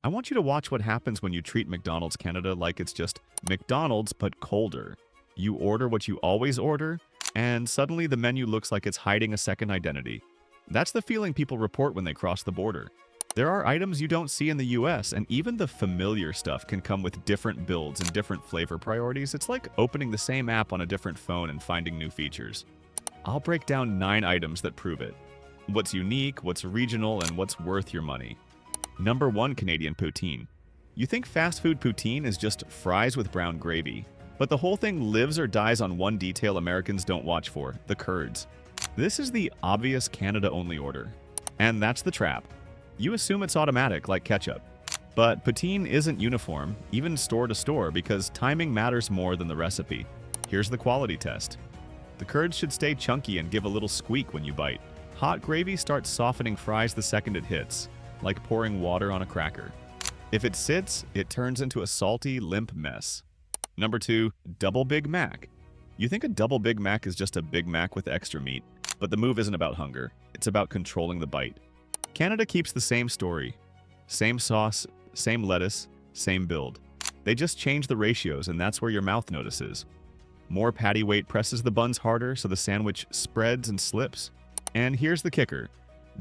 I want you to watch what happens when you treat McDonald's Canada like it's just McDonald's but colder. You order what you always order, and suddenly the menu looks like it's hiding a second identity. That's the feeling people report when they cross the border. There are items you don't see in the US, and even the familiar stuff can come with different builds and different flavor priorities. It's like opening the same app on a different phone and finding new features. I'll break down 9 items that prove it. What's unique, what's regional, and what's worth your money. Number 1, Canadian poutine. You think fast food poutine is just fries with brown gravy, but the whole thing lives or dies on one detail Americans don't watch for: the curds. This is the obvious Canada-only order. And that's the trap. You assume it's automatic, like ketchup. But poutine isn't uniform, even store to store, because timing matters more than the recipe. Here's the quality test. The curds should stay chunky and give a little squeak when you bite. Hot gravy starts softening fries the second it hits, like pouring water on a cracker. If it sits, it turns into a salty, limp mess. Number 2, Double Big Mac. You think a double Big Mac is just a Big Mac with extra meat, but the move isn't about hunger. It's about controlling the bite. Canada keeps the same story. Same sauce, same lettuce, same build. They just change the ratios, and that's where your mouth notices. More patty weight presses the buns harder, so the sandwich spreads and slips. And here's the kicker.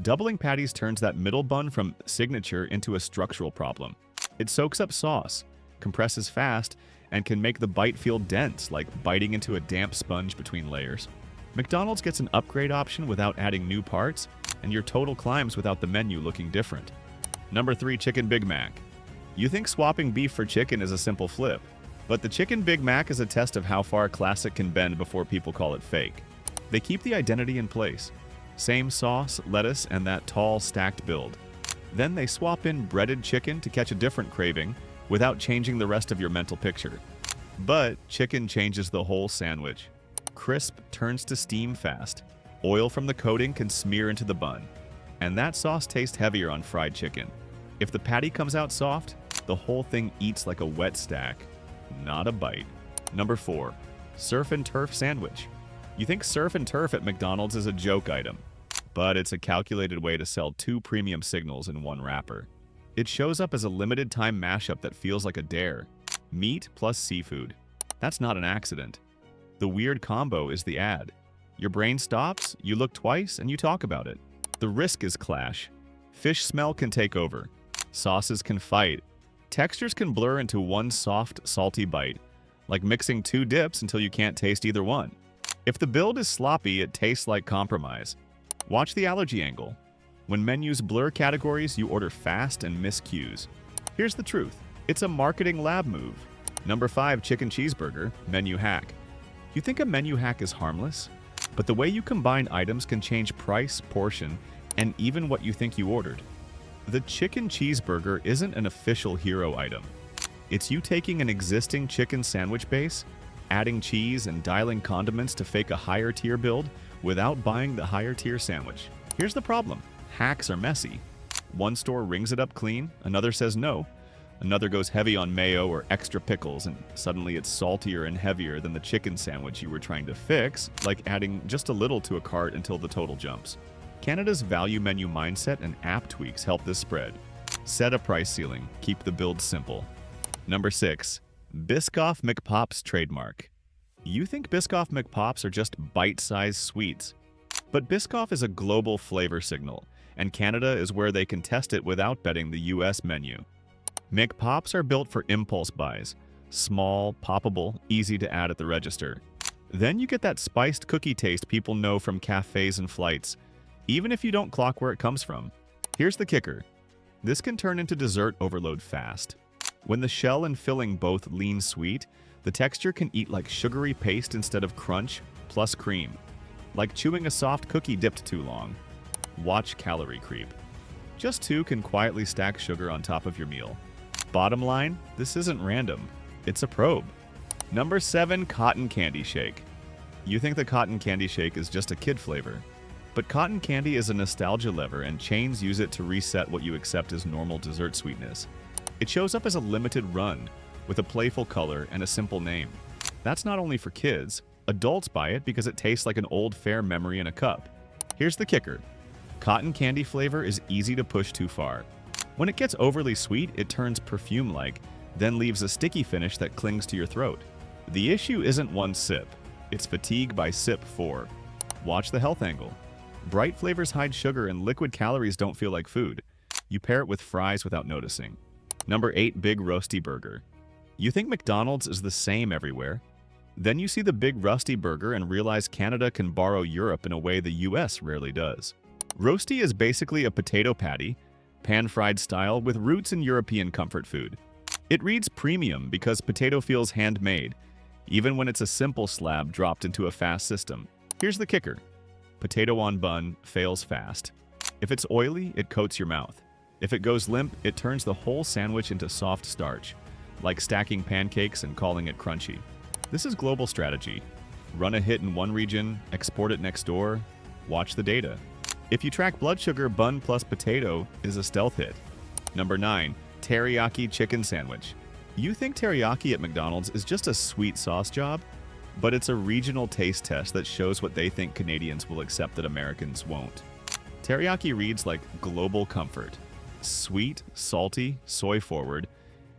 Doubling patties turns that middle bun from signature into a structural problem. It soaks up sauce, compresses fast, and can make the bite feel dense, like biting into a damp sponge between layers. McDonald's gets an upgrade option without adding new parts, and your total climbs without the menu looking different. Number 3, Chicken Big Mac. You think swapping beef for chicken is a simple flip, but the Chicken Big Mac is a test of how far classic can bend before people call it fake. They keep the identity in place. Same sauce, lettuce, and that tall, stacked build. Then they swap in breaded chicken to catch a different craving without changing the rest of your mental picture. But chicken changes the whole sandwich. Crisp turns to steam fast. Oil from the coating can smear into the bun. And that sauce tastes heavier on fried chicken. If the patty comes out soft, the whole thing eats like a wet stack, not a bite. Number 4, Surf and Turf Sandwich. You think surf and turf at McDonald's is a joke item, but it's a calculated way to sell 2 premium signals in one wrapper. It shows up as a limited time mashup that feels like a dare. Meat plus seafood. That's not an accident. The weird combo is the ad. Your brain stops, you look twice, and you talk about it. The risk is clash. Fish smell can take over. Sauces can fight. Textures can blur into one soft, salty bite, like mixing 2 dips until you can't taste either one. If the build is sloppy, it tastes like compromise. Watch the allergy angle. When menus blur categories, you order fast and miss cues. Here's the truth. It's a marketing lab move. Number 5, Chicken Cheeseburger, Menu Hack. You think a menu hack is harmless? But the way you combine items can change price, portion, and even what you think you ordered. The chicken cheeseburger isn't an official hero item. It's you taking an existing chicken sandwich base, adding cheese and dialing condiments to fake a higher tier build without buying the higher tier sandwich. Here's the problem. Hacks are messy. One store rings it up clean, another says no, another goes heavy on mayo or extra pickles, and suddenly it's saltier and heavier than the chicken sandwich you were trying to fix, like adding just a little to a cart until the total jumps. Canada's value menu mindset and app tweaks help this spread. Set a price ceiling, keep the build simple. Number 6, Biscoff McPops trademark. You think Biscoff McPops are just bite-sized sweets. But Biscoff is a global flavor signal, and Canada is where they can test it without betting the US menu. McPops are built for impulse buys. Small, poppable, easy to add at the register. Then you get that spiced cookie taste people know from cafes and flights, even if you don't clock where it comes from. Here's the kicker. This can turn into dessert overload fast. When the shell and filling both lean sweet, the texture can eat like sugary paste instead of crunch plus cream. Like chewing a soft cookie dipped too long. Watch calorie creep. Just 2 can quietly stack sugar on top of your meal. Bottom line, this isn't random. It's a probe. Number 7, Cotton Candy Shake. You think the cotton candy shake is just a kid flavor. But cotton candy is a nostalgia lever, and chains use it to reset what you accept as normal dessert sweetness. It shows up as a limited run, with a playful color and a simple name. That's not only for kids. Adults buy it because it tastes like an old fair memory in a cup. Here's the kicker. Cotton candy flavor is easy to push too far. When it gets overly sweet, it turns perfume-like, then leaves a sticky finish that clings to your throat. The issue isn't one sip, it's fatigue by sip 4. Watch the health angle. Bright flavors hide sugar and liquid calories don't feel like food. You pair it with fries without noticing. Number 8, Big Roasty Burger. You think McDonald's is the same everywhere? Then you see the Big Rusty Burger and realize Canada can borrow Europe in a way the US rarely does. Roasty is basically a potato patty, pan-fried style with roots in European comfort food. It reads premium because potato feels handmade, even when it's a simple slab dropped into a fast system. Here's the kicker. Potato on bun fails fast. If it's oily, it coats your mouth. If it goes limp, it turns the whole sandwich into soft starch, like stacking pancakes and calling it crunchy. This is global strategy. Run a hit in one region, export it next door, watch the data. If you track blood sugar, bun plus potato is a stealth hit. Number 9, Teriyaki Chicken Sandwich. You think teriyaki at McDonald's is just a sweet sauce job? But it's a regional taste test that shows what they think Canadians will accept that Americans won't. Teriyaki reads like global comfort. Sweet, salty, soy-forward,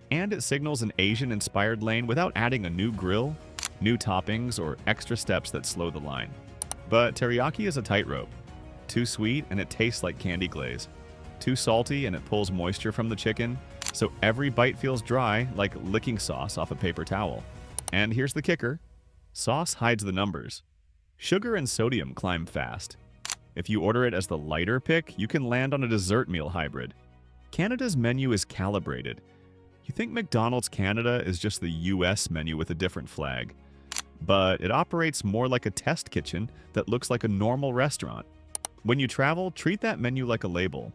and it signals an Asian-inspired lane without adding a new grill, new toppings, or extra steps that slow the line. But teriyaki is a tightrope. Too sweet and it tastes like candy glaze. Too salty and it pulls moisture from the chicken, so every bite feels dry like licking sauce off a paper towel. And here's the kicker. Sauce hides the numbers. Sugar and sodium climb fast. If you order it as the lighter pick, you can land on a dessert meal hybrid. Canada's menu is calibrated. You think McDonald's Canada is just the US menu with a different flag. But it operates more like a test kitchen that looks like a normal restaurant. When you travel, treat that menu like a label.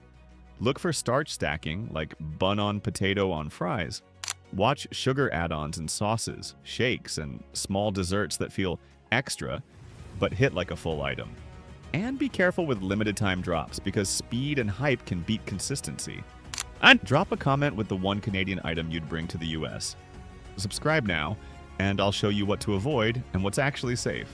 Look for starch stacking, like bun on potato on fries. Watch sugar add-ons and sauces, shakes, and small desserts that feel extra, but hit like a full item. And be careful with limited time drops because speed and hype can beat consistency. And drop a comment with the one Canadian item you'd bring to the US. Subscribe now, and I'll show you what to avoid and what's actually safe.